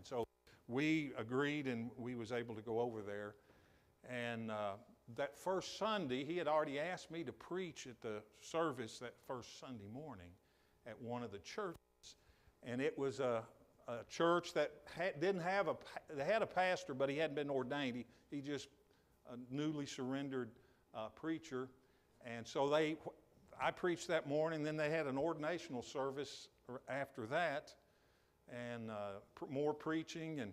so we agreed, and we was able to go over there. And that first Sunday, he had already asked me to preach at the service that first Sunday morning at one of the churches. And it was a church that didn't have they had a pastor, but he hadn't been ordained. He just a newly surrendered preacher. And so I preached that morning. Then they had an ordinational service after that, and more preaching.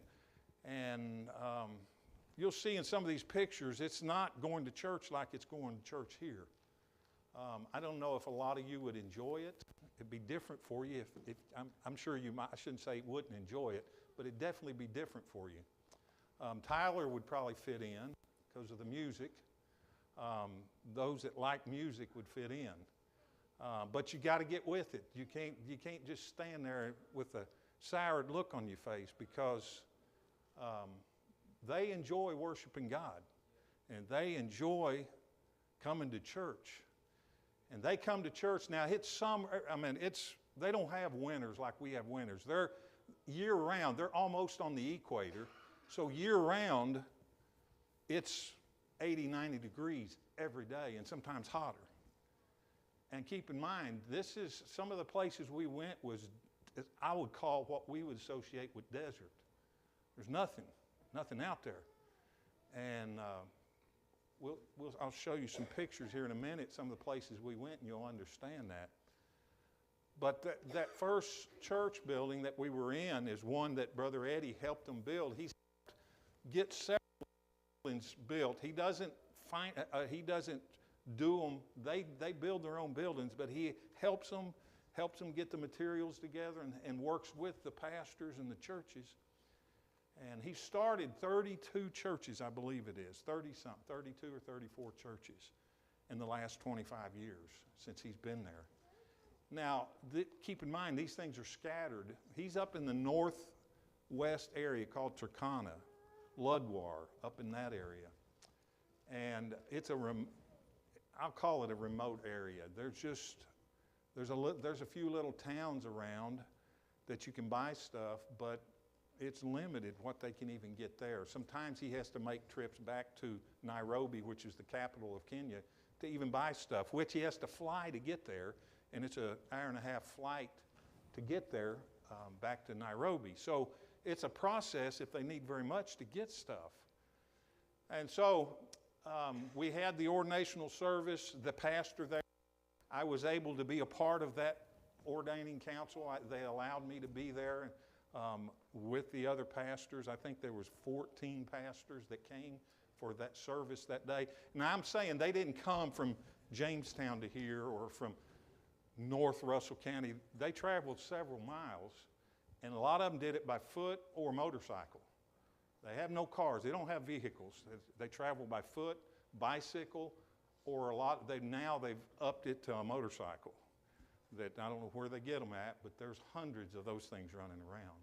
And you'll see in some of these pictures, it's not going to church like it's going to church here. I don't know if a lot of you would enjoy it. It'd be different for you. I'm sure you might. I shouldn't say wouldn't enjoy it, but it'd definitely be different for you. Tyler would probably fit in because of the music. Those that like music would fit in. But you got to get with it. You can't just stand there with a soured look on your face, because they enjoy worshiping God, and they enjoy coming to church. And they come to church now. It's summer. They don't have winters like we have winters. They're year round. They're almost on the equator, so year round, it's 80, 90 degrees every day, and sometimes hotter. And keep in mind, this is some of the places we went was, I would call what we would associate with desert. There's nothing out there. And I'll show you some pictures here in a minute, some of the places we went, and you'll understand that. But that first church building that we were in is one that Brother Eddie helped them build. He gets several buildings built. He doesn't do them. They build their own buildings, but he helps them get the materials together, and works with the pastors and the churches. And he started 32 churches, I believe it is, 30-something, 32 or 34 churches in the last 25 years since he's been there. Now, keep in mind, these things are scattered. He's up in the northwest area called Turkana, Ludwar, up in that area. And it's I'll call it a remote area. There's a few little towns around that you can buy stuff, but it's limited what they can even get there. Sometimes he has to make trips back to Nairobi, which is the capital of Kenya, to even buy stuff, which he has to fly to get there, and it's an hour-and-a-half flight to get there back to Nairobi. So it's a process if they need very much to get stuff. And so we had the ordinational service, the pastor there. I was able to be a part of that ordaining council. They allowed me to be there with the other pastors. I think there was 14 pastors that came for that service that day. Now I'm saying they didn't come from Jamestown to here or from North Russell County. They traveled several miles, and a lot of them did it by foot or motorcycle. They have no cars. They don't have vehicles. They travel by foot, bicycle, or now they've upped it to a motorcycle. That I don't know where they get them at, but there's hundreds of those things running around.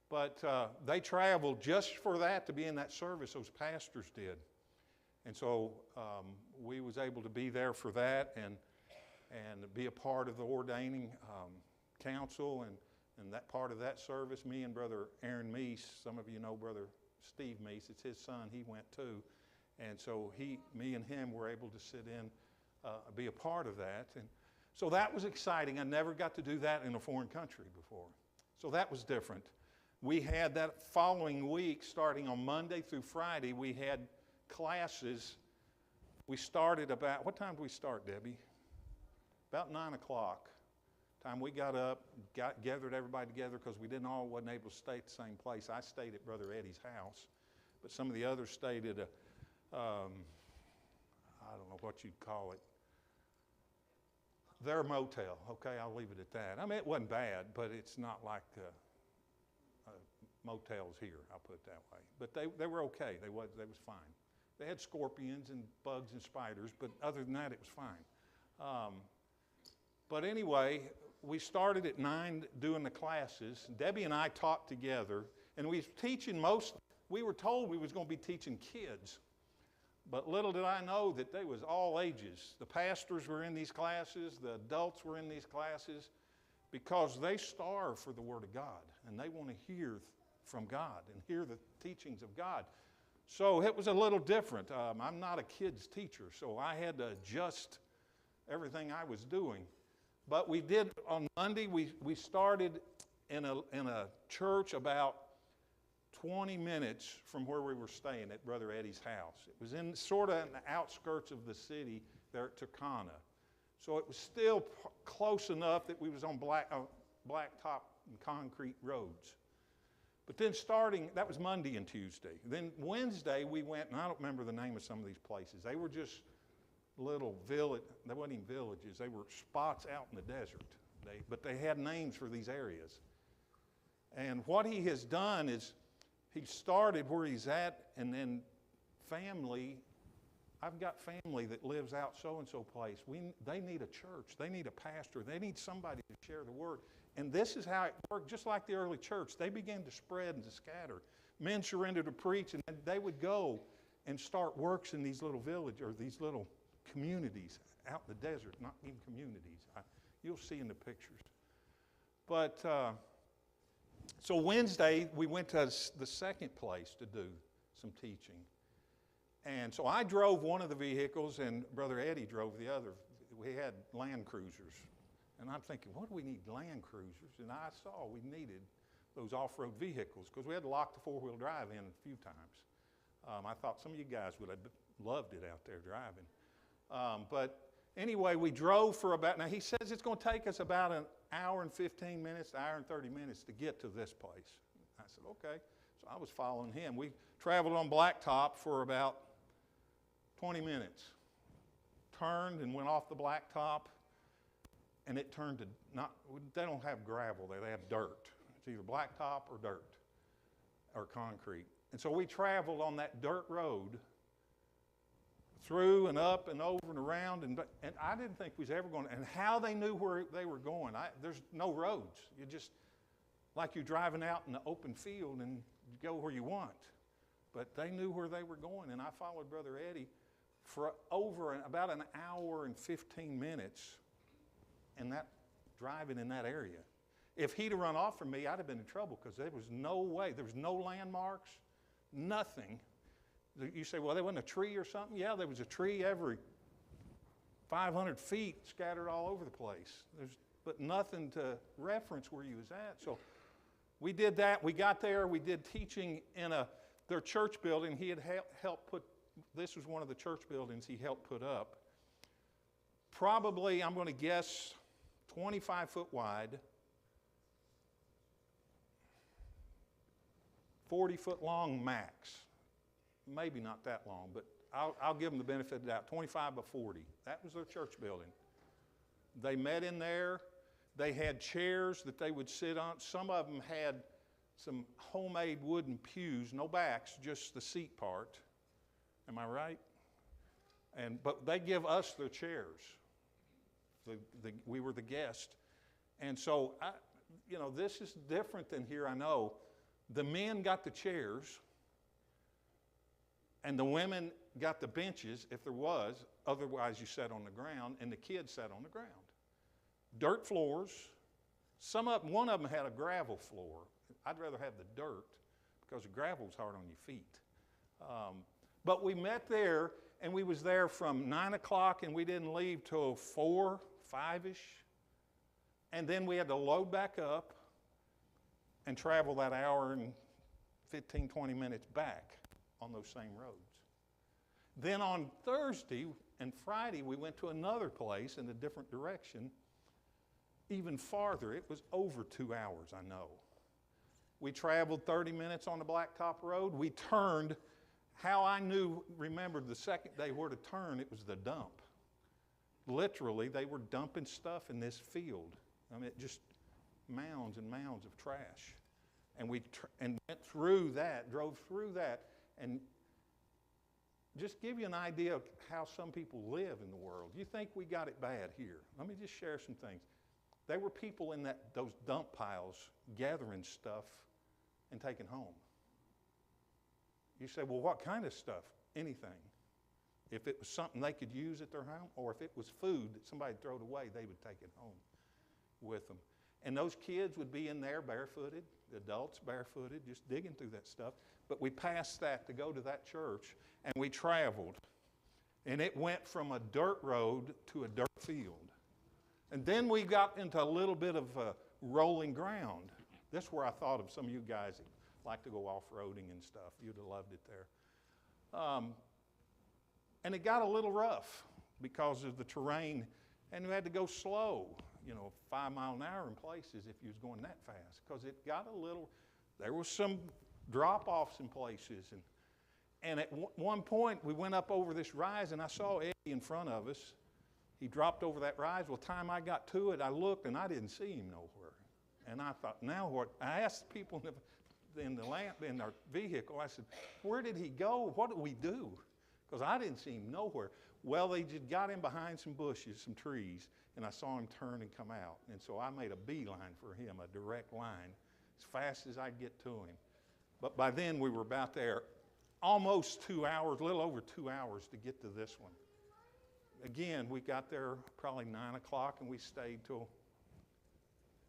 But they traveled just for that, to be in that service. Those pastors did. And so we was able to be there for that and be a part of the ordaining council and that part of that service. Me and Brother Aaron Meese, some of you know Brother Steve Meese, it's his son, he went too. And so me and him were able to sit in, be a part of that. And so that was exciting. I never got to do that in a foreign country before. So that was different. We had that following week, starting on Monday through Friday, we had classes. We started what time did we start, Debbie? About 9 o'clock. Time we got up, gathered everybody together, because we wasn't able to stay at the same place. I stayed at Brother Eddie's house, but some of the others stayed at I don't know what you'd call it, their motel. Okay, I'll leave it at that. I mean, it wasn't bad, but it's not like motels here, I'll put it that way. But they were okay. They was fine. They had scorpions and bugs and spiders, but other than that, it was fine. But anyway, we started at 9 doing the classes. Debbie and I taught together, and we were told we was going to be teaching kids. But little did I know that they was all ages. The pastors were in these classes, the adults were in these classes, because they starve for the Word of God, and they want to hear from God and hear the teachings of God. So it was a little different. I'm not a kid's teacher, so I had to adjust everything I was doing. But we did, on Monday, we started in a church about 20 minutes from where we were staying at Brother Eddie's house. It was in sort of in the outskirts of the city there at Turkana. So it was still close enough that we was on blacktop and concrete roads. But then that was Monday and Tuesday. Then Wednesday we went, and I don't remember the name of some of these places. They were just little village, they weren't even villages. They were spots out in the desert. But they had names for these areas. And what he has done is he started where he's at, and then family, I've got family that lives out so-and-so place. They need a church. They need a pastor. They need somebody to share the word. And this is how it worked, just like the early church. They began to spread and to scatter. Men surrendered to preach, and they would go and start works in these little villages or these little communities out in the desert, not even communities. You'll see in the pictures. But so Wednesday, we went to the second place to do some teaching. And so I drove one of the vehicles, and Brother Eddie drove the other. We had Land Cruisers. And I'm thinking, what do we need Land Cruisers? And I saw we needed those off-road vehicles because we had to lock the four-wheel drive in a few times. I thought some of you guys would have loved it out there driving. But anyway, we drove for now he says it's going to take us about an hour and 15 minutes, an hour and 30 minutes to get to this place. I said, okay. So I was following him. We traveled on blacktop for about 20 minutes. Turned and went off the blacktop, and it turned to they don't have gravel there, they have dirt. It's either blacktop or dirt or concrete. And so we traveled on that dirt road through and up and over and around, and I didn't think we was ever going to, and how they knew where they were going. There's no roads. You just, like you're driving out in the open field and you go where you want. But they knew where they were going, and I followed Brother Eddie for about an hour and 15 minutes and that driving in that area. If he'd have run off from me, I'd have been in trouble because there was no way. There was no landmarks, nothing. You say, well, there wasn't a tree or something? Yeah, there was a tree every 500 feet scattered all over the place. But nothing to reference where you was at. So we did that. We got there. We did teaching in their church building. He had helped this was one of the church buildings he helped put up. Probably, I'm going to guess, 25 foot wide, 40 foot long max. Maybe not that long, but I'll give them the benefit of the doubt. 25 by 40. That was their church building. They met in there. They had chairs that they would sit on. Some of them had some homemade wooden pews, no backs, just the seat part. Am I right? But they give us their chairs. We were the guest. And so, this is different than here, I know. The men got the chairs, and the women got the benches, if there was. Otherwise, you sat on the ground, and the kids sat on the ground. Dirt floors. One of them had a gravel floor. I'd rather have the dirt because the gravel's hard on your feet. But we met there, and we was there from 9 o'clock, and we didn't leave till 4, 5-ish. And then we had to load back up and travel that hour and 15, 20 minutes back on those same roads. Then on Thursday and Friday, we went to another place in a different direction, even farther. It was over 2 hours, I know. We traveled 30 minutes on the blacktop road. We turned. How I remembered the second day where to turn, it was the dump. Literally, they were dumping stuff in this field. I mean, just mounds and mounds of trash. And we went through that, drove through that, and just give you an idea of how some people live in the world. You think we got it bad here. Let me just share some things. There were people in those dump piles gathering stuff and taking home. You say, well, what kind of stuff? Anything. If it was something they could use at their home, or if it was food that somebody threw away, they would take it home with them. And those kids would be in there barefooted. The adults barefooted, just digging through that stuff. But we passed that to go to that church, and we traveled. And it went from a dirt road to a dirt field. And then we got into a little bit of rolling ground. This is where I thought of some of you guys that like to go off-roading and stuff. You'd have loved it there. And it got a little rough because of the terrain, and we had to go slow, 5 miles an hour in places if you was going that fast, because it got a little, there was some drop-offs in places. And at one point, we went up over this rise, and I saw Eddie in front of us. He dropped over that rise. Well, time I got to it, I looked, and I didn't see him nowhere. And I thought, now what? I asked people in our vehicle, I said, where did he go? What did we do? Because I didn't see him nowhere. Well, they just got him behind some bushes, some trees, and I saw him turn and come out. And so I made a beeline for him, a direct line, as fast as I'd get to him. But by then, we were about there. Almost 2 hours, a little over 2 hours to get to this one. Again, we got there probably 9 o'clock, and we stayed till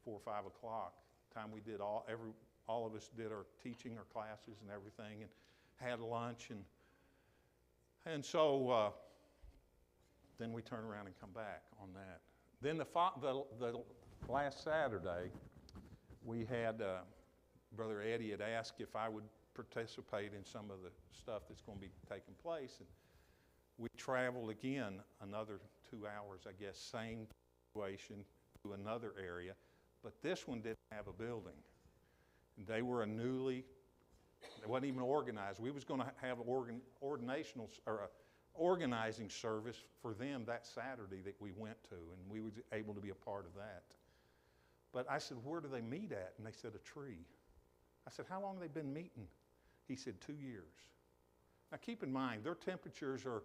4 or 5 o'clock. Time we did all of us did our teaching, our classes, and everything, and had lunch, and so then we turn around and come back on that. Then the last Saturday, we had Brother Eddie had asked if I would participate in some of the stuff that's going to be taking place. And we traveled again another 2 hours, I guess, same situation to another area. But this one didn't have a building. They were it wasn't even organized. We was going to have an organizing service for them that Saturday that we went to, and we were able to be a part of that. But I said, where do they meet at? And they said, a tree. I said, how long have they been meeting? He said, 2 years. Now keep in mind, their temperatures are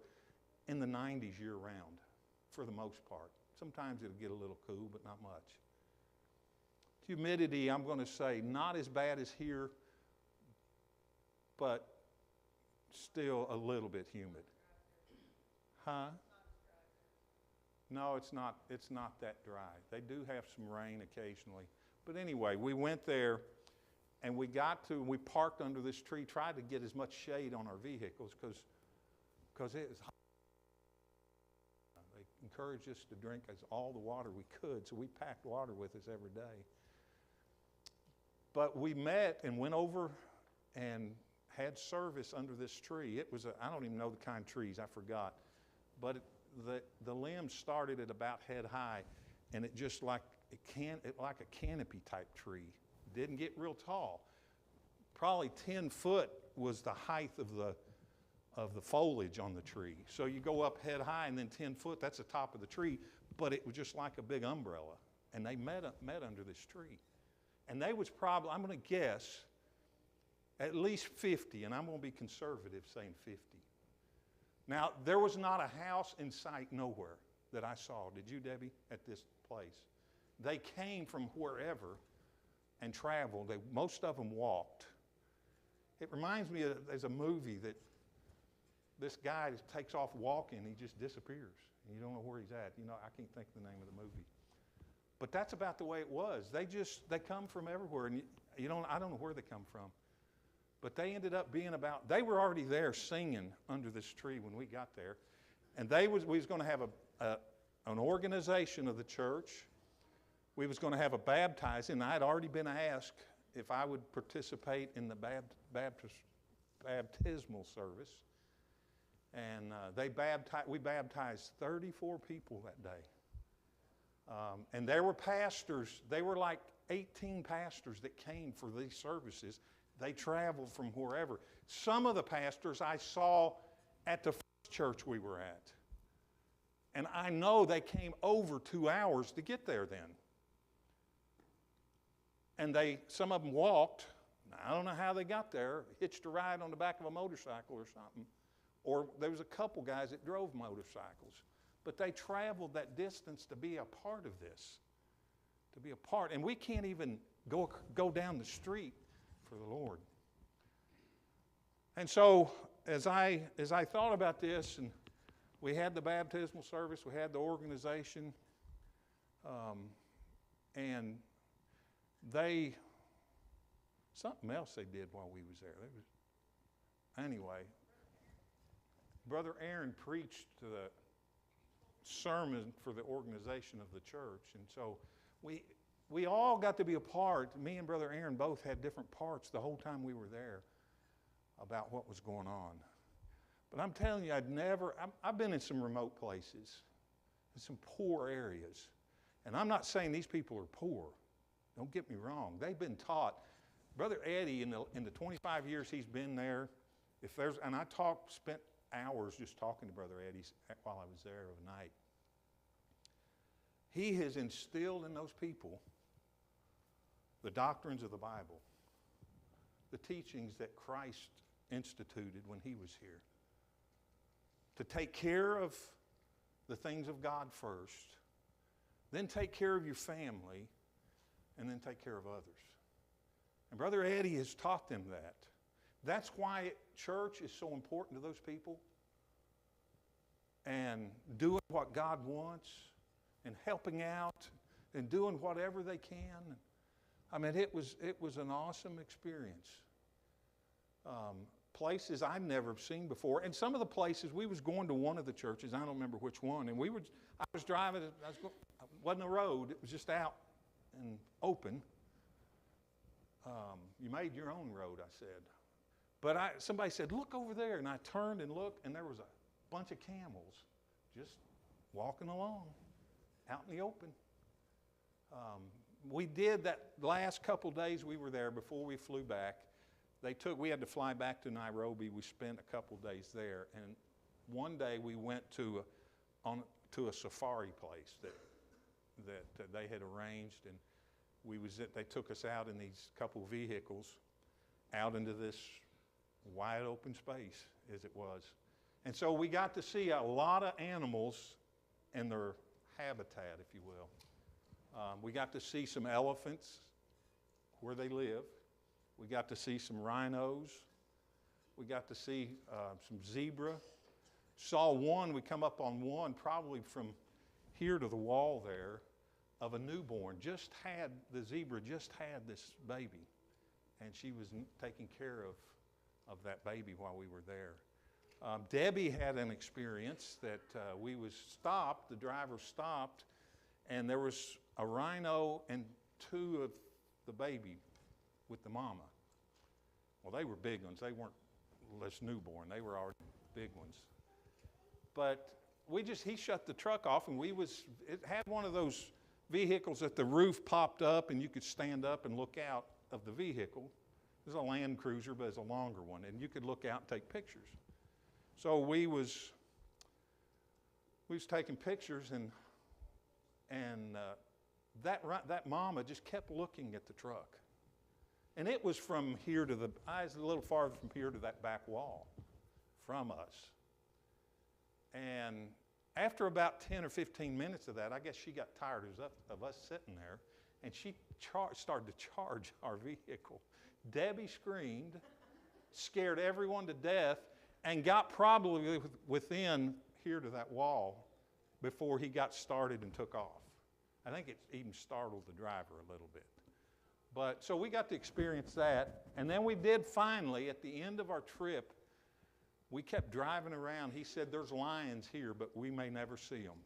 in the 90s year-round for the most part. Sometimes it'll get a little cool, but not much. Humidity, I'm going to say, not as bad as here, but still a little bit humid. Huh? No, it's not that dry. They do have some rain occasionally. But anyway, we went there, and we parked under this tree, tried to get as much shade on our vehicles because it was hot. They encouraged us to drink all the water we could, so we packed water with us every day. But we met and went over and had service under this tree. It was I don't even know the kind of trees, I forgot. But the limbs started at about head high, and it just like a canopy type tree. Didn't get real tall. Probably 10 foot was the height of the foliage on the tree. So you go up head high, and then 10 foot, that's the top of the tree, but it was just like a big umbrella. And they met under this tree. And they was probably, I'm going to guess, at least 50, and I'm going to be conservative saying 50. Now, there was not a house in sight nowhere that I saw. Did you, Debbie, at this place? They came from wherever and traveled. Most of them walked. It reminds me of, there's a movie that this guy takes off walking, he just disappears. And you don't know where he's at. I can't think of the name of the movie. But that's about the way it was. They come from everywhere, and I don't know where they come from. But they ended up being they were already there singing under this tree when we got there. And we was going to have an organization of the church. We was going to have a baptizing, and I had already been asked if I would participate in the baptismal service. And we baptized 34 people that day. And there were pastors. They were like 18 pastors that came for these services. They traveled from wherever. Some of the pastors I saw at the first church we were at. And I know they came over 2 hours to get there then. And some of them walked. I don't know how they got there, hitched a ride on the back of a motorcycle or something. Or there was a couple guys that drove motorcycles. But they traveled that distance to be a part of this. To be a part. And we can't even go down the street for the Lord. And so as I thought about this, and we had the baptismal service, we had the organization, and they something else they did while we was there. Anyway, Brother Aaron preached the sermon for the organization of the church. And so we all got to be a part. Me and Brother Aaron both had different parts the whole time we were there about what was going on. But I'm telling you, I've been in some remote places, in some poor areas. And I'm not saying these people are poor. Don't get me wrong. They've been taught. Brother Eddie, in the 25 years he's been there, and I spent hours just talking to Brother Eddie while I was there overnight. He has instilled in those people the doctrines of the Bible, the teachings that Christ instituted when he was here. To take care of the things of God first, then take care of your family, and then take care of others. And Brother Eddie has taught them that. That's why church is so important to those people. And doing what God wants, and helping out, and doing whatever they can. I mean, it was an awesome experience. Places I'd never seen before. And some of the places, we was going to one of the churches, I don't remember which one, and I was driving, it wasn't a road, it was just out and open. You made your own road, I said. But somebody said, look over there, and I turned and looked, and there was a bunch of camels just walking along out in the open. We did that last couple days we were there before we flew back. We had to fly back to Nairobi. We spent a couple days there, and one day we went to a safari place that they had arranged, and they took us out in these couple vehicles out into this wide open space as it was. And so we got to see a lot of animals and their habitat, if you will. We got to see some elephants where they live. We got to see some rhinos. We got to see some zebra. Saw one, we come up on one probably from here to the wall there of a newborn. The zebra just had this baby. And she was taking care of that baby while we were there. Debbie had an experience that the driver stopped, and there was a rhino and two of the baby with the mama. Well, they were big ones. They weren't less newborn. They were already big ones. But he shut the truck off, and it had one of those vehicles that the roof popped up, and you could stand up and look out of the vehicle. It was a Land Cruiser, but it's a longer one, and you could look out and take pictures. So we was taking pictures, and that mama just kept looking at the truck. And it was from here to I was a little farther from here to that back wall from us. And after about 10 or 15 minutes of that, I guess she got tired of us sitting there, and she started to charge our vehicle. Debbie screamed, scared everyone to death, and got probably within here to that wall before he got started and took off. I think it even startled the driver a little bit. But so we got to experience that. And then we did finally, at the end of our trip, we kept driving around. He said, there's lions here, but we may never see them.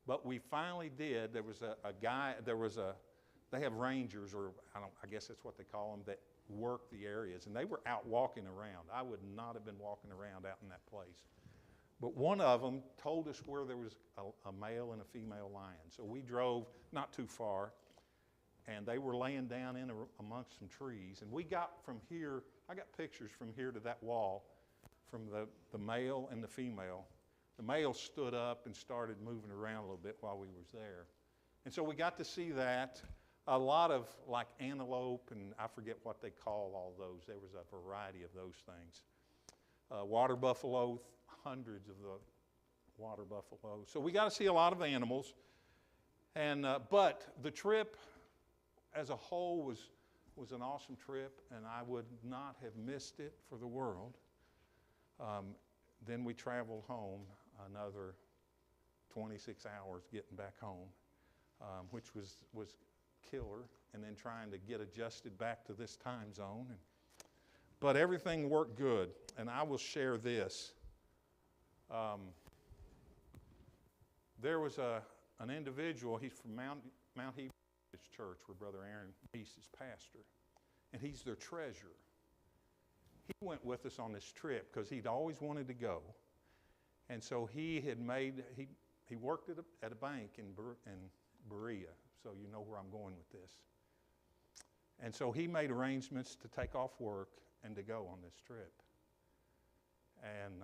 But we finally did. There was a guy, they have rangers, or I guess that's what they call them, that work the areas. And they were out walking around. I would not have been walking around out in that place. But one of them told us where there was a male and a female lion. So we drove not too far, and they were laying down amongst some trees. And we got from here, I got pictures from here to that wall from the male and the female. The male stood up and started moving around a little bit while we was there. And so we got to see that. A lot of like antelope, and I forget what they call all those. There was a variety of those things. Water buffalo, hundreds of the water buffalo. So we got to see a lot of animals. And but the trip as a whole was an awesome trip, and I would not have missed it for the world. Then we traveled home another 26 hours getting back home, which was killer and then trying to get adjusted back to this time zone. But everything worked good, and I will share this. There was an individual, he's from Mount Hebrew Church, where Brother Aaron East is pastor, and he's their treasurer. He went with us on this trip because he'd always wanted to go. And so he worked at a bank in Berea, so you know where I'm going with this. And so he made arrangements to take off work and to go on this trip. And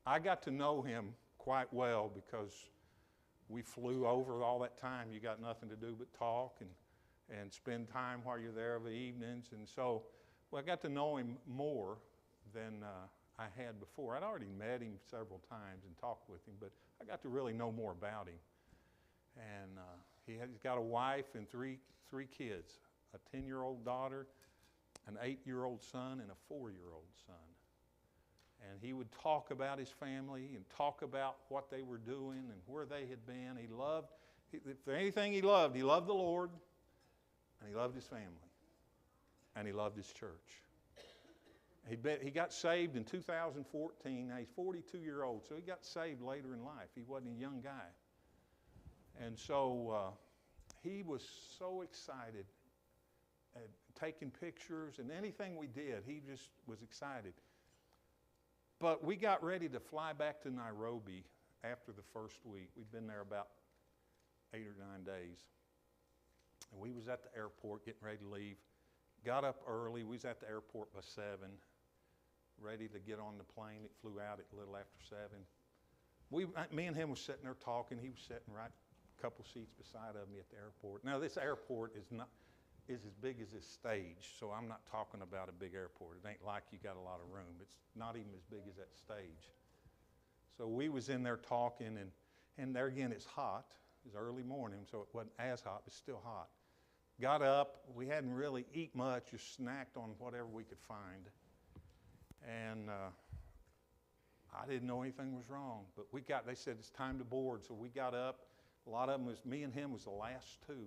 I got to know him quite well because we flew over all that time. You got nothing to do but talk and spend time while you're there of the evenings. And so I got to know him more than I had before. I'd already met him several times and talked with him, but I got to really know more about him. And he's got a wife and three kids, a 10-year-old daughter, an 8-year-old son, and a 4-year-old son. And he would talk about his family and talk about what they were doing and where they had been. If there's anything he loved the Lord, and he loved his family, and he loved his church. He got saved in 2014. Now he's 42-year-old, so he got saved later in life. He wasn't a young guy. And so he was so excited at taking pictures and anything we did. He just was excited. But we got ready to fly back to Nairobi after the first week. We'd been there about 8 or 9 days. And we was at the airport getting ready to leave. Got up early. We was at the airport by 7, ready to get on the plane. It flew out at a little after 7. Me and him was sitting there talking. He was sitting right a couple seats beside of me at the airport. Now, this airport is as big as this stage, so I'm not talking about a big airport. It ain't like you got a lot of room. It's not even as big as that stage. So we was in there talking, and there again, it's hot. It's early morning, so it wasn't as hot, but still hot. Got up. We hadn't really eaten much, just snacked on whatever we could find. And I didn't know anything was wrong, but they said it's time to board, so we got up. A lot of them me and him was the last two.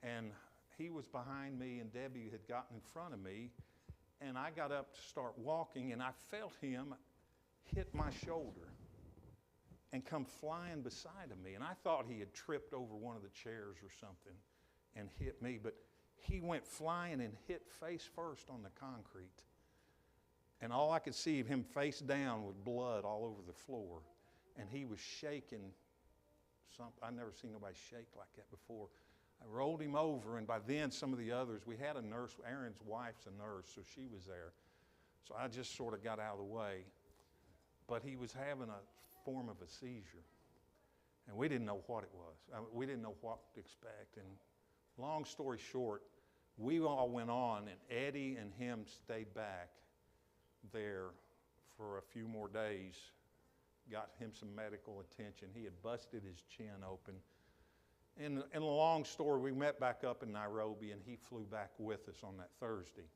And he was behind me, and Debbie had gotten in front of me, and I got up to start walking, and I felt him hit my shoulder and come flying beside of me. And I thought he had tripped over one of the chairs or something and hit me, but he went flying and hit face first on the concrete. And all I could see of him face down with blood all over the floor, and he was shaking. I've never seen nobody shake like that before. I rolled him over, and by then some of the others, we had a nurse. Aaron's wife's a nurse, so she was there. So I just sort of got out of the way. But he was having a form of a seizure, and we didn't know what it was. We didn't know what to expect. And long story short, we all went on, and Eddie and him stayed back there for a few more days, got him some medical attention. He had busted his chin open. In a long story, we met back up in Nairobi, and he flew back with us on that Thursday.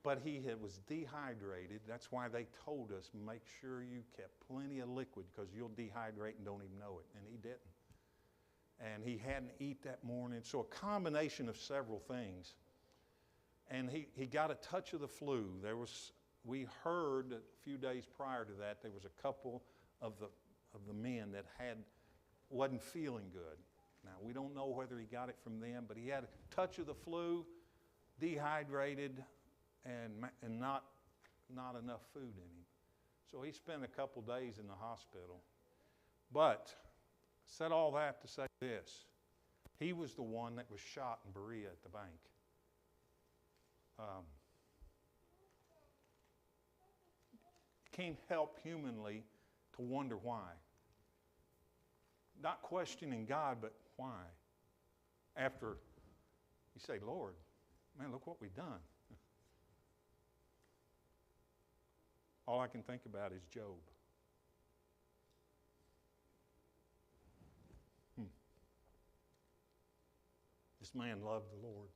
But he was dehydrated. That's why they told us, make sure you kept plenty of liquid because you'll dehydrate and don't even know it. And he didn't. And he hadn't eaten that morning. So a combination of several things. And he got a touch of the flu. We heard a few days prior to that, there was a couple of the men that wasn't feeling good. Now, we don't know whether he got it from them, but he had a touch of the flu, dehydrated, and not enough food in him. So he spent a couple days in the hospital. But said all that to say this. He was the one that was shot in Berea at the bank. Can't help humanly to wonder why. Not questioning God, but why? After you say, Lord, man, look what we've done. All I can think about is Job. This man loved the Lord.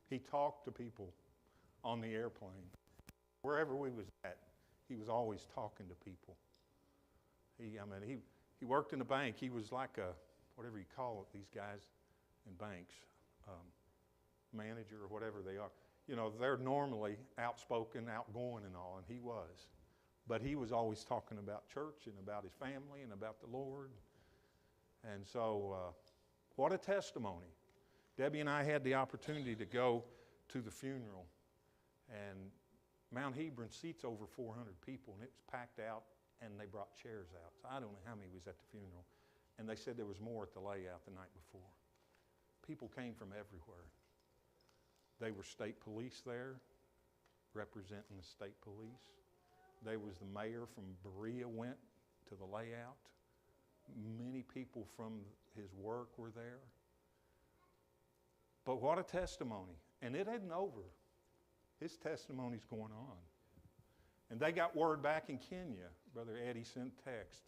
He talked to people on the airplane. Wherever we was at, he was always talking to people. He worked in a bank. He was like a, whatever you call it, these guys in banks, manager or whatever they are. You know, they're normally outspoken, outgoing and all, and he was. But he was always talking about church and about his family and about the Lord. And so, what a testimony. Debbie and I had the opportunity to go to the funeral, and Mount Hebron seats over 400 people, and it was packed out, and they brought chairs out. So I don't know how many was at the funeral. And they said there was more at the layout the night before. People came from everywhere. They were state police there, representing the state police. There was the mayor from Berea went to the layout. Many people from his work were there. But what a testimony. And it isn't over. His testimony's going on. And they got word back in Kenya. Brother Eddie sent text.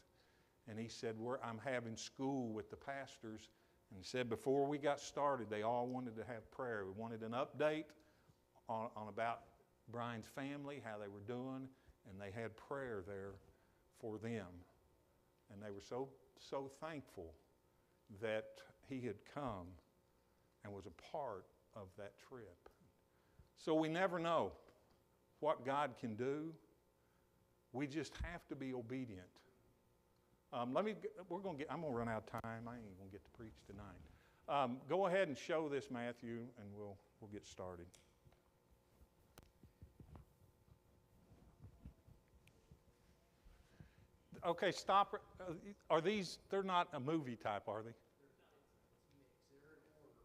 And he said, I'm having school with the pastors. And he said before we got started, they all wanted to have prayer. We wanted an update on about Brian's family, how they were doing. And they had prayer there for them. And they were so thankful that he had come and was a part of that trip. So we never know what God can do. We just have to be obedient. I'm going to run out of time. I ain't going to get to preach tonight. Go ahead and show this, Matthew, and we'll get started. Okay, stop. Are these, they're not a movie type, are they?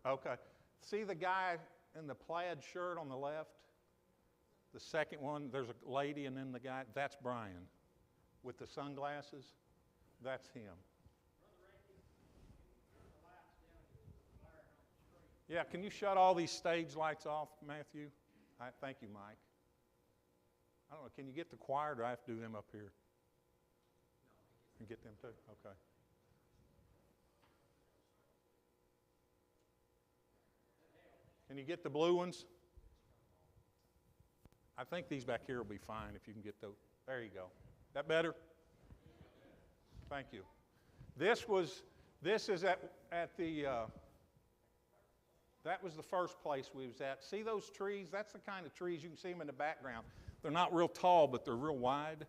Okay. See the guy in the plaid shirt on the left? The second one, there's a lady and then the guy. That's Brian with the sunglasses. That's him. Yeah, can you shut all these stage lights off, Matthew? Thank you, Mike. I don't know, can you get the choir or do I have to do them up here? And get them too? Okay. Can you get the blue ones? I think these back here will be fine if you can get those. There you go. That better? Thank you. This is at the, that was the first place we was at. See those trees? That's the kind of trees, you can see them in the background. They're not real tall, but they're real wide.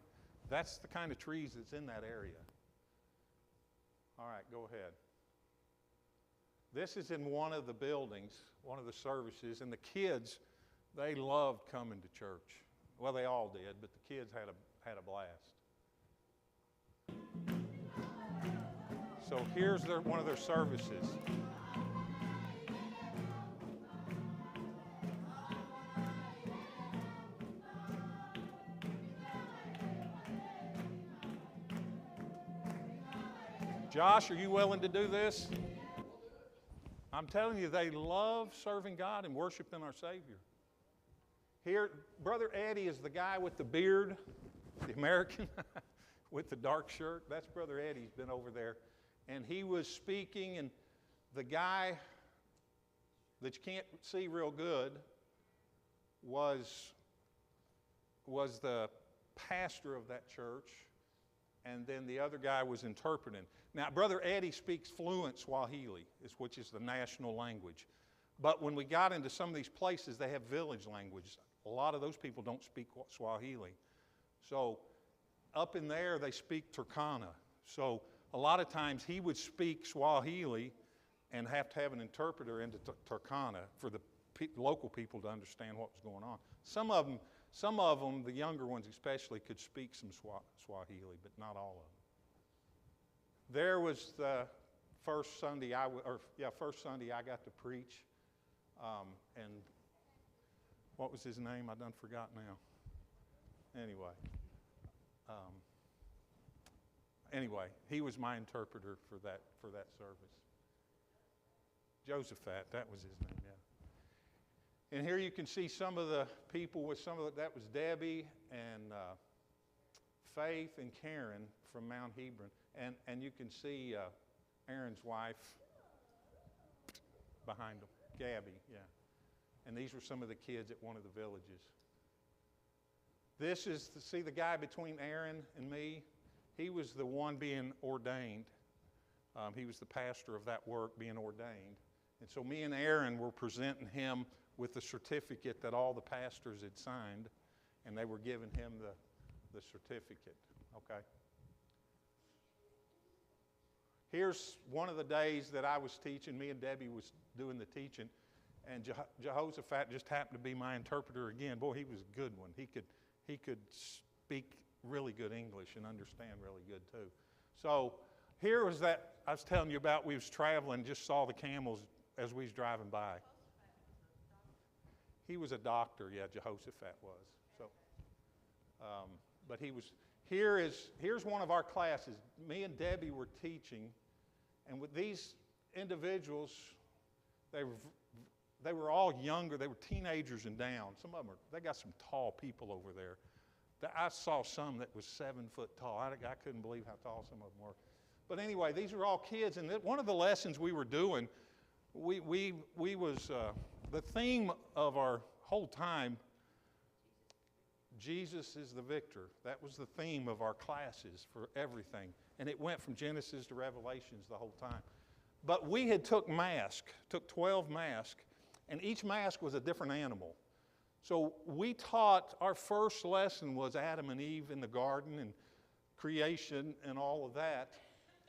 That's the kind of trees that's in that area. All right, go ahead. This is in one of the buildings, one of the services, and the kids, they loved coming to church. Well, they all did, but the kids had a blast. So here's one of their services. Josh, are you willing to do this? I'm telling you, they love serving God and worshiping our Savior. Here, Brother Eddie is the guy with the beard, the American, with the dark shirt. That's Brother Eddie. He's been over there. And he was speaking, and the guy that you can't see real good was the pastor of that church, and then the other guy was interpreting. Now, Brother Eddie speaks fluent Swahili, which is the national language. But when we got into some of these places, they have village language. A lot of those people don't speak Swahili. So up in there, they speak Turkana. So a lot of times he would speak Swahili and have to have an interpreter into Turkana for the local people to understand what was going on. Some of them, the younger ones especially, could speak some Swahili, but not all of them. There was the first Sunday I got to preach, and what was his name? I done forgot now. Anyway, he was my interpreter for that service. Josephat, that was his name, yeah. And here you can see some of the people that was Debbie and Faith and Karen from Mount Hebron. And you can see Aaron's wife behind them, Gabby, yeah. And these were some of the kids at one of the villages. This is, see the guy between Aaron and me? he was the one being ordained. He was the pastor of that work being ordained. And so me and Aaron were presenting him with the certificate that all the pastors had signed, and they were giving him the certificate, okay? Here's one of the days that I was teaching. Me and Debbie was doing the teaching, and Jehoshaphat just happened to be my interpreter again. Boy, he was a good one. He could speak really good English and understand really good too. So here was that I was telling you about. We was traveling, just saw the camels as we was driving by. He was a doctor, yeah, Jehoshaphat was. So, but he was. Here's one of our classes. Me and Debbie were teaching, and with these individuals, they were all younger. They were teenagers and down. Some of them they got some tall people over there. I saw some that was 7 foot tall. I couldn't believe how tall some of them were. But anyway, these were all kids, and one of the lessons we were doing, we was the theme of our whole time. Jesus is the victor. That was the theme of our classes for everything. And it went from Genesis to Revelations the whole time. But we had took 12 masks, and each mask was a different animal. So we taught, our first lesson was Adam and Eve in the garden and creation and all of that.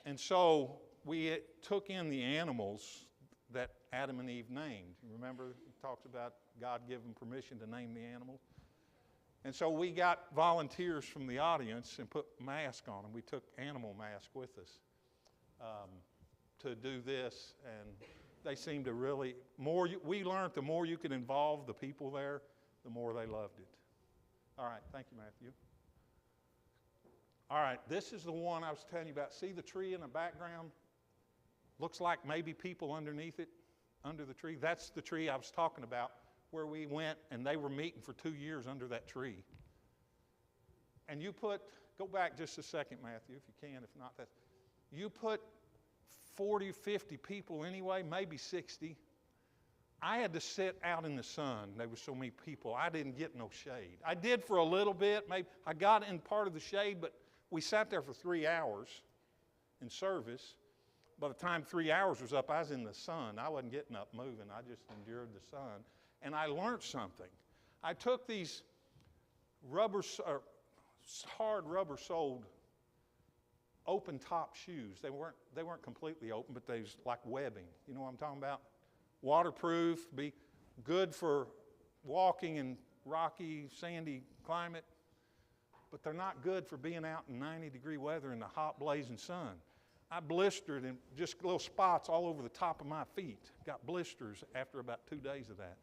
And so we took in the animals that Adam and Eve named. You remember it talks about God giving permission to name the animals? And so we got volunteers from the audience and put masks on them. We took animal masks with us to do this, and they seemed to really, we learned the more you could involve the people there, the more they loved it. All right, thank you, Matthew. All right, this is the one I was telling you about. See the tree in the background? Looks like maybe people underneath it, under the tree. That's the tree I was talking about, where we went and they were meeting for 2 years under that tree. And go back just a second, Matthew, if you can, if not, you put 40, 50 people anyway, maybe 60. I had to sit out in the sun. There were so many people. I didn't get no shade. I did for a little bit. Maybe I got in part of the shade, but we sat there for 3 hours in service. By the time 3 hours was up, I was in the sun. I wasn't getting up moving. I just endured the sun. And I learned something. I took these hard rubber-soled open top shoes. They weren't completely open, but they was like webbing. You know what I'm talking about? Waterproof, be good for walking in rocky, sandy climate, but they're not good for being out in 90-degree weather in the hot, blazing sun. I blistered and just little spots all over the top of my feet. Got blisters after about 2 days of that.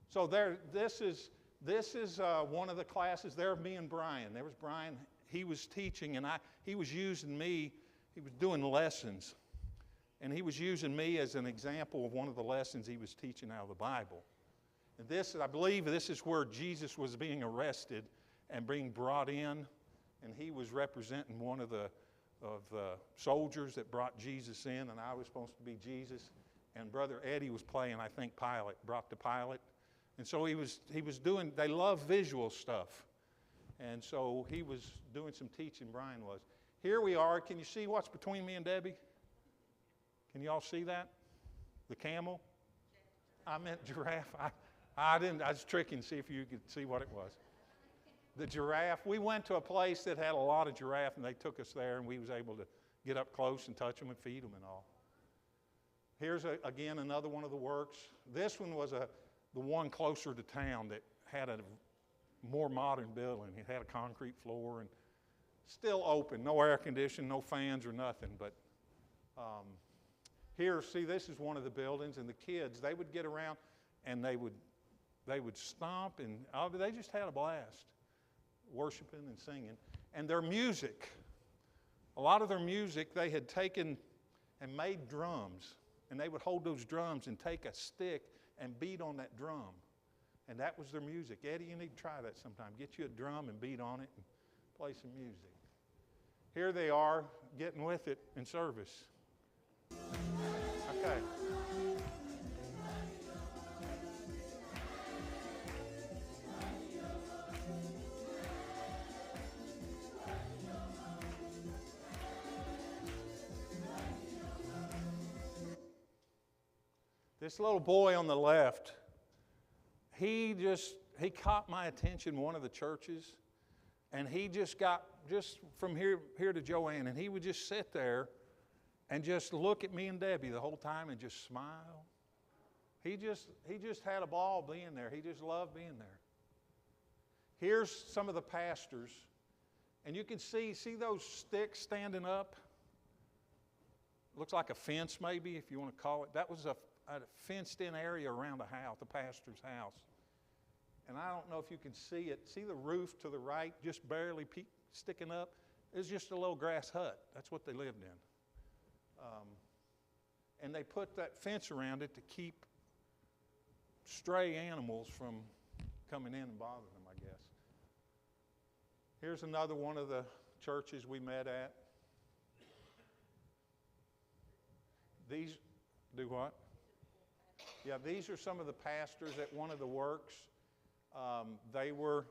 So this is one of the classes there of me and Brian. There was Brian. He was teaching, and he was using me. He was doing lessons, and he was using me as an example of one of the lessons he was teaching out of the Bible. And I believe this is where Jesus was being arrested and being brought in, and he was representing one of the soldiers that brought Jesus in, and I was supposed to be Jesus. And Brother Eddie was playing, I think, Pilate, brought to Pilate. And so he was doing, they love visual stuff. And so he was doing some teaching, Brian was. Here we are. Can you see what's between me and Debbie? Can you all see that? The camel? I meant giraffe. I was tricking to see if you could see what it was. The giraffe. We went to a place that had a lot of giraffe, and they took us there, and we was able to get up close and touch them and feed them and all. Here's, again, another one of the works. This one was the one closer to town that had a more modern building. It had a concrete floor and still open, no air conditioning, no fans or nothing. But here, see, this is one of the buildings, and the kids, they would get around and they would stomp, and they just had a blast, worshiping and singing. And their music, a lot of their music, they had taken and made drums, and they would hold those drums and take a stick and beat on that drum. And that was their music. Eddie, you need to try that sometime. Get you a drum and beat on it and play some music. Here they are getting with it in service. Okay. This little boy on the left, he caught my attention, one of the churches, and he just got, just from here to Joanne, and he would just sit there and just look at me and Debbie the whole time and just smile. He just had a ball being there. He just loved being there. Here's some of the pastors, and you can see those sticks standing up? Looks like a fence maybe, if you want to call it. That was a fenced-in area around the house, the pastor's house. And I don't know if you can see it. See the roof to the right, just barely sticking up? It's just a little grass hut. That's what they lived in. And they put that fence around it to keep stray animals from coming in and bothering them, I guess. Here's another one of the churches we met at. These, do what? Yeah, these are some of the pastors at one of the works. They were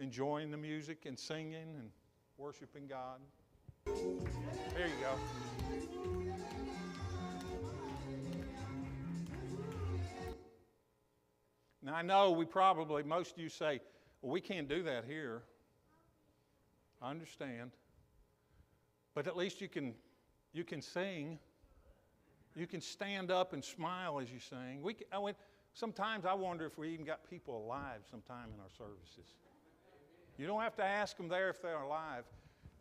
enjoying the music and singing and worshiping God. There you go. Now I know most of you say, well, we can't do that here. I understand. But at least you can sing. You can stand up and smile as you sing. Sometimes I wonder if we even got people alive sometime in our services. You don't have to ask them there if they're alive.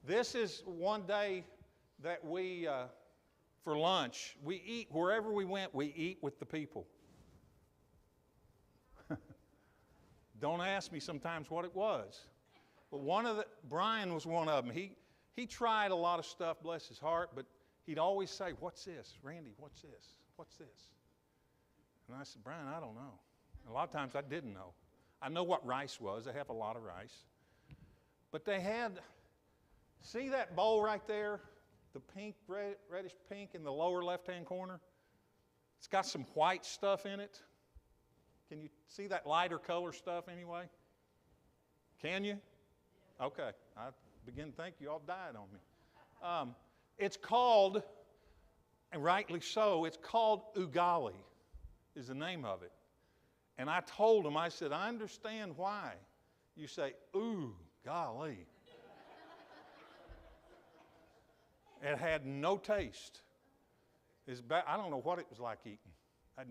This is one day that we, for lunch, we eat, wherever we went, we eat with the people. Don't ask me sometimes what it was. But Brian was one of them. He tried a lot of stuff, bless his heart, but he'd always say, what's this? Randy, what's this? What's this? And I said, Brian, I don't know. And a lot of times I didn't know. I know what rice was. They have a lot of rice. But they had, see that bowl right there? The pink, reddish pink in the lower left-hand corner? It's got some white stuff in it. Can you see that lighter color stuff anyway? Can you? Okay. I begin to think you all died on me. It's called, and rightly so, it's called ugali is the name of it. And I told him, I said, I understand why you say, ooh, golly. It had no taste. I don't know what it was like eating. I'd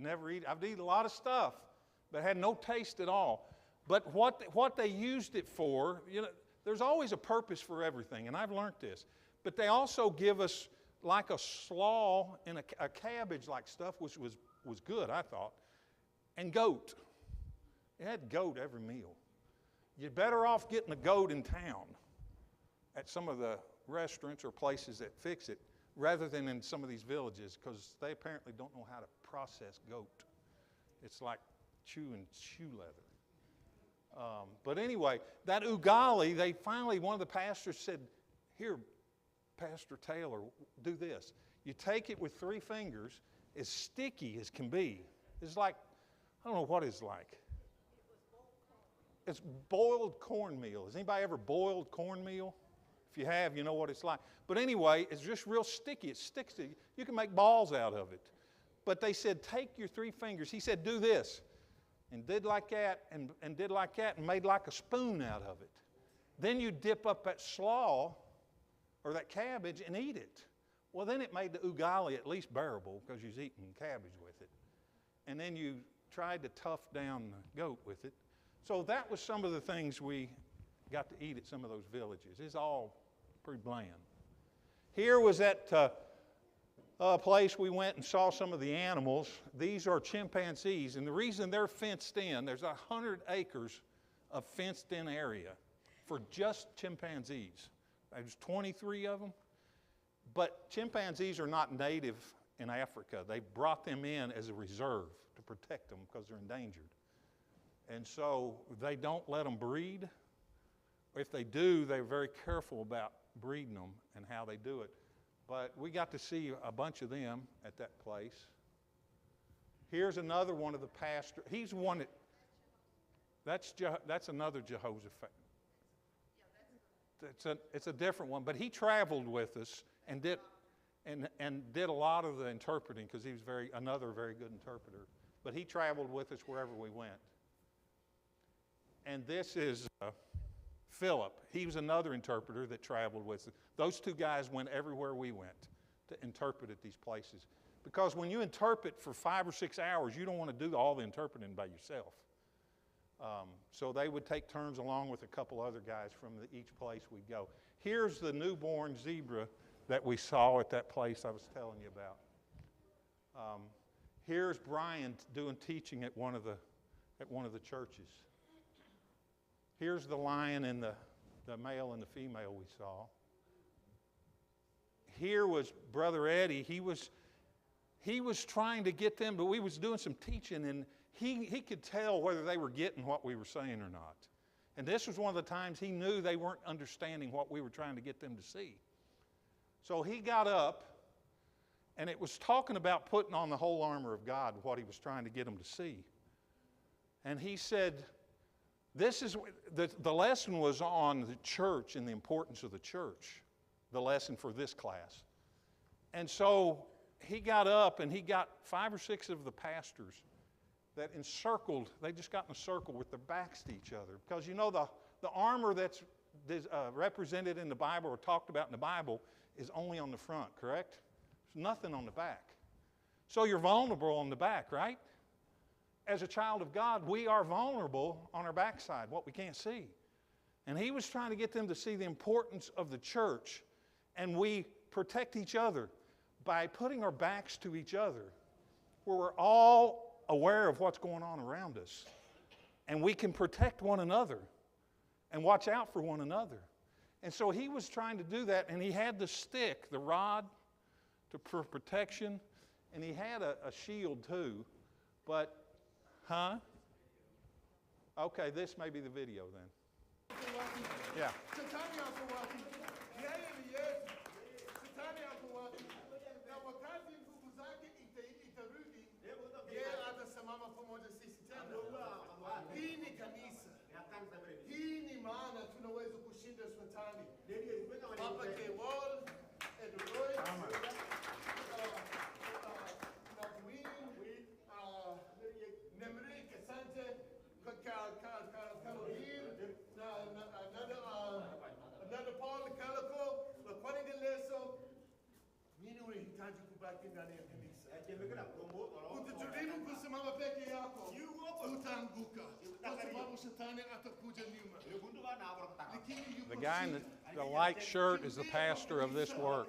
eaten a lot of stuff, but it had no taste at all. But what they used it for, there's always a purpose for everything, and I've learned this. But they also give us like a slaw and a cabbage-like stuff, which was good, I thought, and goat. It had goat every meal. You're better off getting a goat in town at some of the restaurants or places that fix it rather than in some of these villages, because they apparently don't know how to process goat. It's like chewing shoe leather. But anyway, that ugali, one of the pastors said, here, Pastor Taylor, do this. You take it with 3 fingers, as sticky as can be. It's like, I don't know what it's like. It's boiled cornmeal. Has anybody ever boiled cornmeal? If you have, you know what it's like. But anyway, it's just real sticky. It sticks to you. You can make balls out of it. But they said, take your 3 fingers. He said, do this. And did like that, and did like that, and made like a spoon out of it. Then you dip up that slaw, or that cabbage, and eat it. Well, then it made the ugali at least bearable because you was eating cabbage with it. And then you tried to tough down the goat with it. So that was some of the things we got to eat at some of those villages. It's all pretty bland. Here was that place we went and saw some of the animals. These are chimpanzees, and the reason they're fenced in, there's 100 acres of fenced-in area for just chimpanzees. There's 23 of them. But chimpanzees are not native in Africa. They brought them in as a reserve to protect them because they're endangered. And so they don't let them breed. If they do, they're very careful about breeding them and how they do it. But we got to see a bunch of them at that place. Here's another one of the pastors. He's one that's another Jehoshaphat. It's a different one, but he traveled with us and did. and did a lot of the interpreting because he was another very good interpreter. But he traveled with us wherever we went. And this is Philip. He was another interpreter that traveled with us. Those two guys went everywhere we went to interpret at these places. Because when you interpret for 5 or 6 hours, you don't want to do all the interpreting by yourself. So they would take turns along with a couple other guys from each place we'd go. Here's the newborn zebra that we saw at that place I was telling you about. Here's Brian doing teaching at one of the churches. Here's the lion and the male and the female we saw. Here was Brother Eddie. He was trying to get them, but we was doing some teaching, and he could tell whether they were getting what we were saying or not. And this was one of the times he knew they weren't understanding what we were trying to get them to see. So he got up, and it was talking about putting on the whole armor of God, what he was trying to get them to see. And he said, the lesson was on the church and the importance of the church, the lesson for this class. And so he got up, and he got 5 or 6 of the pastors that encircled, they just got in a circle with their backs to each other. Because you know the armor that's represented in the Bible or talked about in the Bible is only on the front, correct? There's nothing on the back. So you're vulnerable on the back, right? As a child of God, we are vulnerable on our backside, what we can't see. And he was trying to get them to see the importance of the church, and we protect each other by putting our backs to each other, where we're all aware of what's going on around us. And we can protect one another and watch out for one another. And so he was trying to do that, and he had the stick, the rod, for protection, and he had a shield too. But, Okay, this may be the video then. Yeah. The guy in the light shirt is the pastor of this work.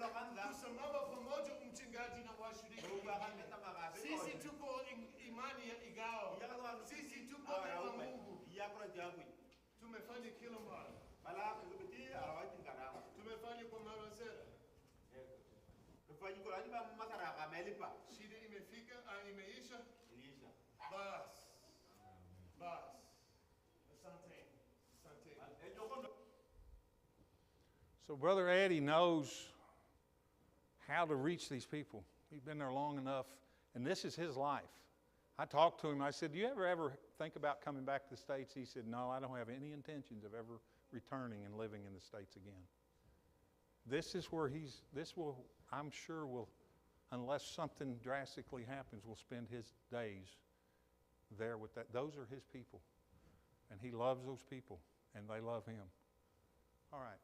So Brother Eddie knows how to reach these people. He's been there long enough, and this is his life. I talked to him. I said, do you ever think about coming back to the States? He said, no, I don't have any intentions of ever returning and living in the States again. This is where I'm sure unless something drastically happens, will spend his days there with that. Those are his people, and he loves those people, and they love him. All right.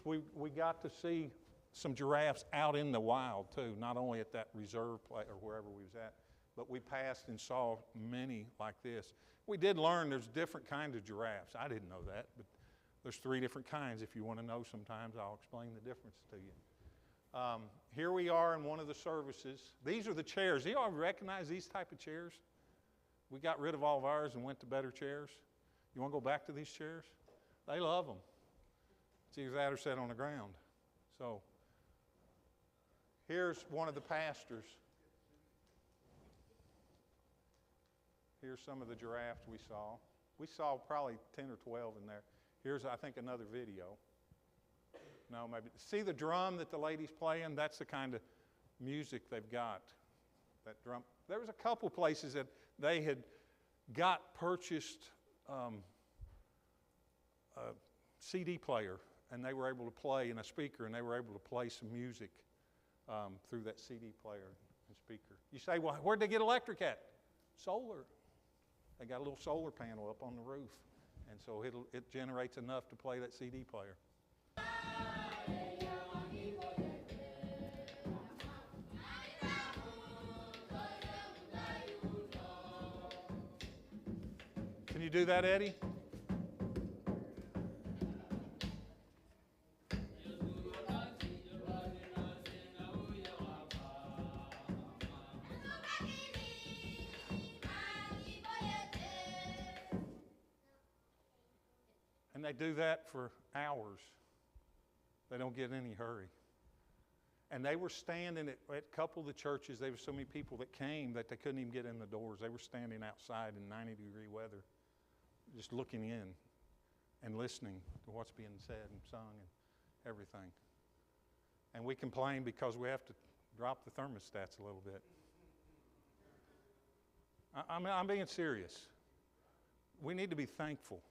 We got to see some giraffes out in the wild too, not only at that reserve place or wherever we was at, but we passed and saw many like this. We did learn there's different kinds of giraffes. I didn't know that, but there's 3 different kinds. If you want to know sometimes, I'll explain the difference to you. Here we are in one of the services. These are the chairs. Do you all recognize these type of chairs? We got rid of all of ours and went to better chairs. You want to go back to these chairs? They love them. It's either that or sit on the ground. So here's one of the pastors. Here's some of the giraffes we saw. We saw probably 10 or 12 in there. Here's, I think, another video. No, maybe. See the drum that the lady's playing? That's the kind of music they've got, that drum. There was a couple places that they had purchased a CD player, and they were able to play, and a speaker, and they were able to play some music through that CD player and speaker. You say, well, where'd they get electric at? Solar. They got a little solar panel up on the roof. And so it generates enough to play that CD player. Can you do that, Eddie? And they do that for hours. They don't get any hurry. And they were standing at a couple of the churches. There were so many people that came that they couldn't even get in the doors. They were standing outside in 90-degree weather, just looking in and listening to what's being said and sung and everything. And we complain because we have to drop the thermostats a little bit. I'm being serious. We need to be thankful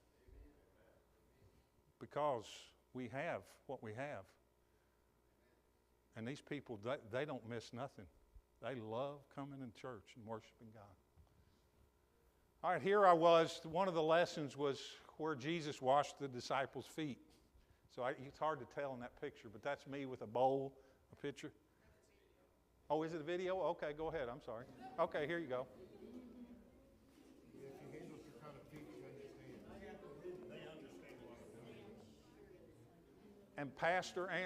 because we have what we have. And these people, they don't miss nothing. They love coming in church and worshiping God. All right, here I was. One of the lessons was where Jesus washed the disciples' feet. So it's hard to tell in that picture, but that's me with a bowl, a picture. Oh, is it a video? Okay, go ahead. I'm sorry. Okay, here you go. And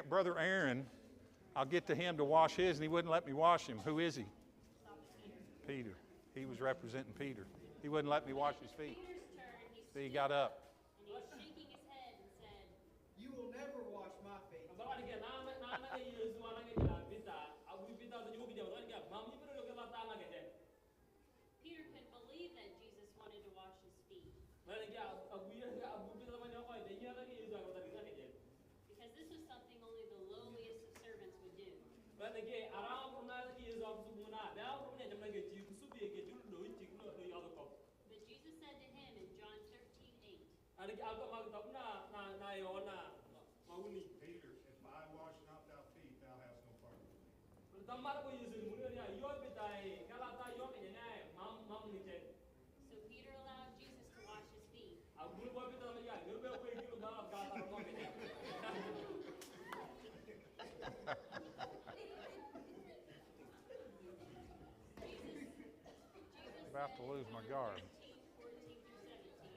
Brother Aaron, I'll get to him to wash his, and he wouldn't let me wash him. Who is he? Peter. He was representing Peter. He wouldn't let me wash his feet. So he got up. And he was shaking his head and said, "You will never wash my feet." Peter couldn't believe that Jesus wanted to wash his feet. Because this was something only the lowliest of servants would do. But Jesus said to him in John 13:8, Peter, if I wash not thy feet, thou hast no part with me. so Peter allowed Jesus to wash his feet. About to lose my guard. 14 through 17.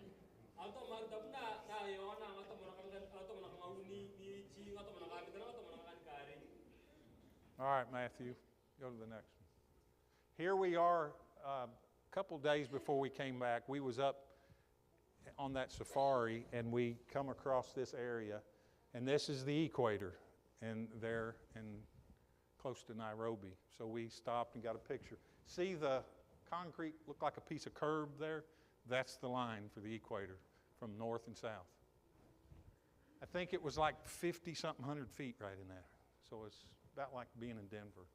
All right, Matthew, go to the next one. Here we are, a couple days before we came back. We was up on that safari, and we come across this area, and this is the equator, and there and close to Nairobi. So we stopped and got a picture. See the concrete look like a piece of curb there? That's the line for the equator from north and south. I think it was like 50-something hundred feet right in there. So it's about like being in Denver.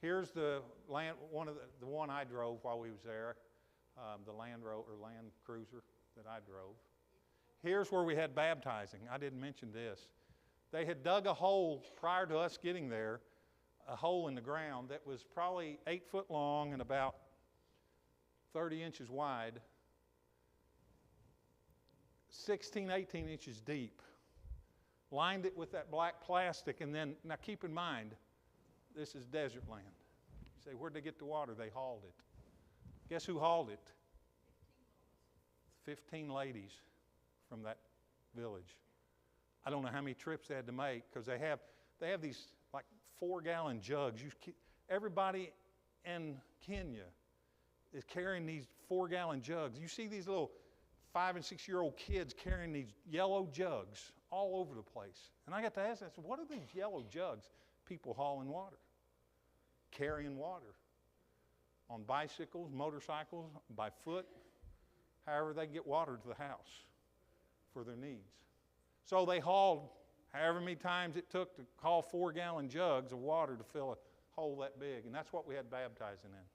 Here's the land, the one I drove while we was there, the Land Cruiser that I drove. Here's where we had baptizing. I didn't mention this. They had dug a hole prior to us getting there, a hole in the ground that was probably 8 foot long and about 30 inches wide, 16, 18 inches deep. Lined it with that black plastic, and then, now keep in mind, this is desert land. You say, where'd they get the water? They hauled it. Guess who hauled it? 15 ladies from that village. I don't know how many trips they had to make, because they have these like 4-gallon jugs. Everybody in Kenya is carrying these 4-gallon jugs. You see these little 5- and 6-year-old kids carrying these yellow jugs all over the place. And I got to ask them, I said, what are these yellow jugs? People hauling water, carrying water on bicycles, motorcycles, by foot, however they get water to the house for their needs. So they hauled however many times it took to haul 4-gallon jugs of water to fill a hole that big. And that's what we had baptizing in.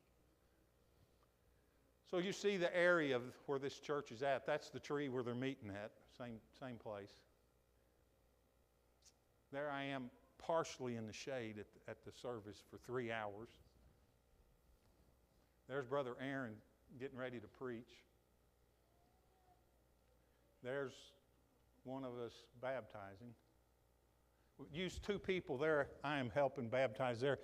So you see the area of where this church is at. That's the tree where they're meeting at, same place. There I am partially in the shade at the service for 3 hours. There's Brother Aaron getting ready to preach. There's one of us baptizing. We used 2 people there. I am helping baptize there.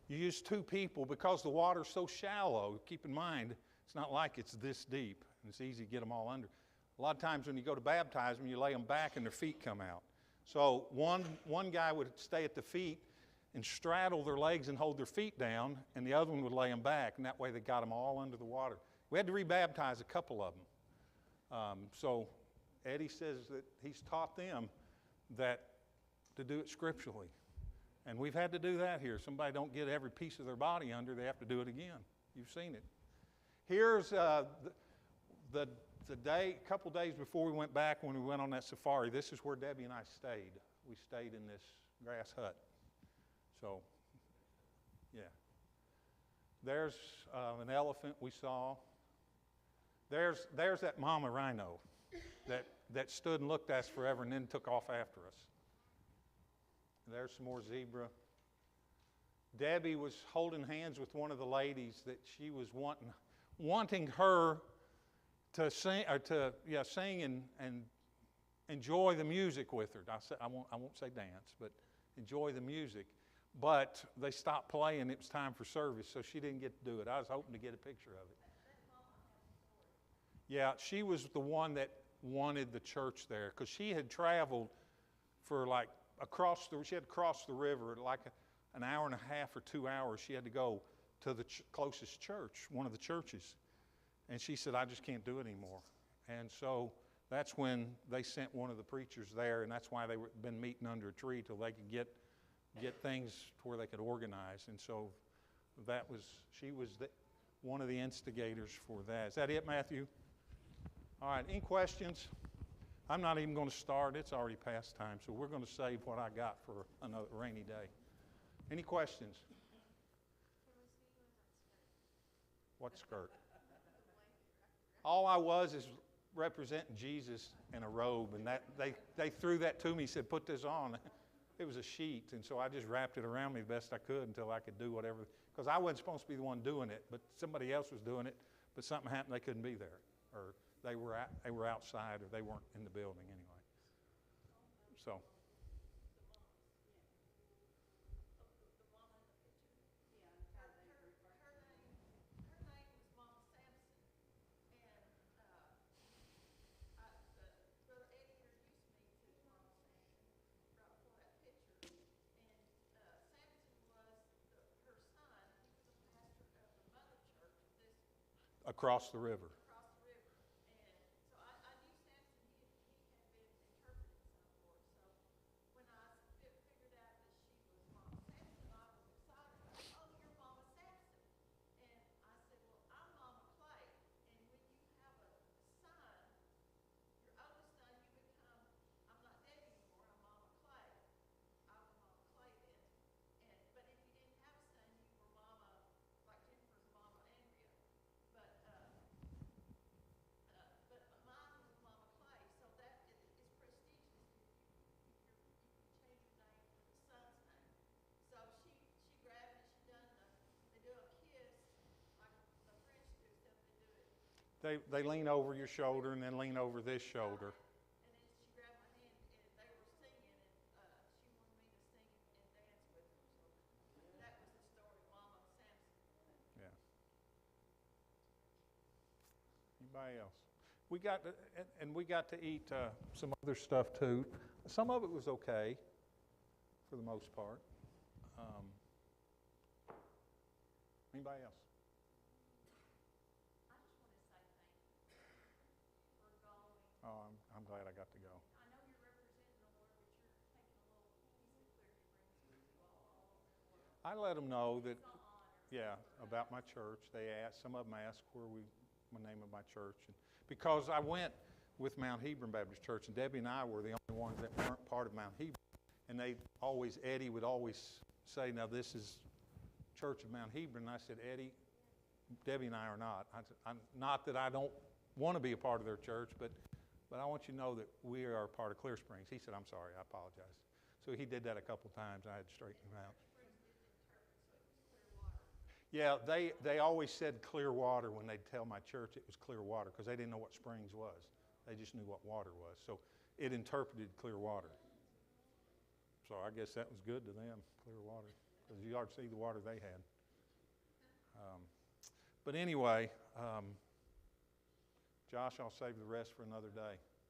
You use 2 people because the water's so shallow. Keep in mind, it's not like it's this deep, and it's easy to get them all under. A lot of times when you go to baptize them, you lay them back and their feet come out. So one guy would stay at the feet and straddle their legs and hold their feet down, and the other one would lay them back, and that way they got them all under the water. We had to rebaptize a couple of them. So Eddie says that he's taught them that to do it scripturally. And we've had to do that here. Somebody don't get every piece of their body under, they have to do it again. You've seen it. Here's the day, a couple days before we went back when we went on that safari. This is where Debbie and I stayed. We stayed in this grass hut. So, yeah. There's an elephant we saw. There's that mama rhino that stood and looked at us forever and then took off after us. There's some more zebra. Debbie was holding hands with one of the ladies that she was wanting her to sing, sing and enjoy the music with her. I won't say dance, but enjoy the music. But they stopped playing. It was time for service, so she didn't get to do it. I was hoping to get a picture of it. Yeah, she was the one that wanted the church there because she had traveled for like she had to cross the river like an hour and a half or 2 hours. She had to go to the closest church, one of the churches. And she said, I just can't do it anymore. And so that's when they sent one of the preachers there, and that's why they've been meeting under a tree till they could get things to where they could organize. And so she was one of the instigators for that. Is that it, Matthew? All right, any questions? I'm not even going to start. It's already past time, so we're going to save what I got for another rainy day. Any questions? What skirt? All I was is representing Jesus in a robe, and that they threw that to me, said, put this on. It was a sheet, and so I just wrapped it around me the best I could until I could do whatever. Because I wasn't supposed to be the one doing it, but somebody else was doing it, but something happened, they couldn't be there. Or they were outside, or they weren't in the building anyway. So. Across the river. They lean over your shoulder and then lean over this shoulder. And then she grabbed my hand and they were singing and she wanted me to sing and dance with them. So that was the story of Mama Samson. Yeah. Anybody else? We got to eat some other stuff too. Some of it was okay, for the most part. Anybody else? Oh, I'm glad I got to go. I know you're representing the Lord, but you're taking a little piece of Clear Springs with you all over the world. I let them know that, It's an honor. yeah, about my church. Some of them asked my name of my church. And because I went with Mount Hebron Baptist Church, and Debbie and I were the only ones that weren't part of Mount Hebron. And Eddie would always say, now this is Church of Mount Hebron. And I said, Eddie, Debbie and I are not. Not that I don't want to be a part of their church, but I want you to know that we are part of Clear Springs. He said, I'm sorry, I apologize. So he did that a couple times. I had to straighten him out. Springs didn't interpret, so it was clear water. Yeah, they always said clear water when they'd tell my church it was clear water because they didn't know what springs was. They just knew what water was. So it interpreted clear water. So I guess that was good to them, clear water, because you ought to see the water they had. But anyway, Josh, I'll save the rest for another day.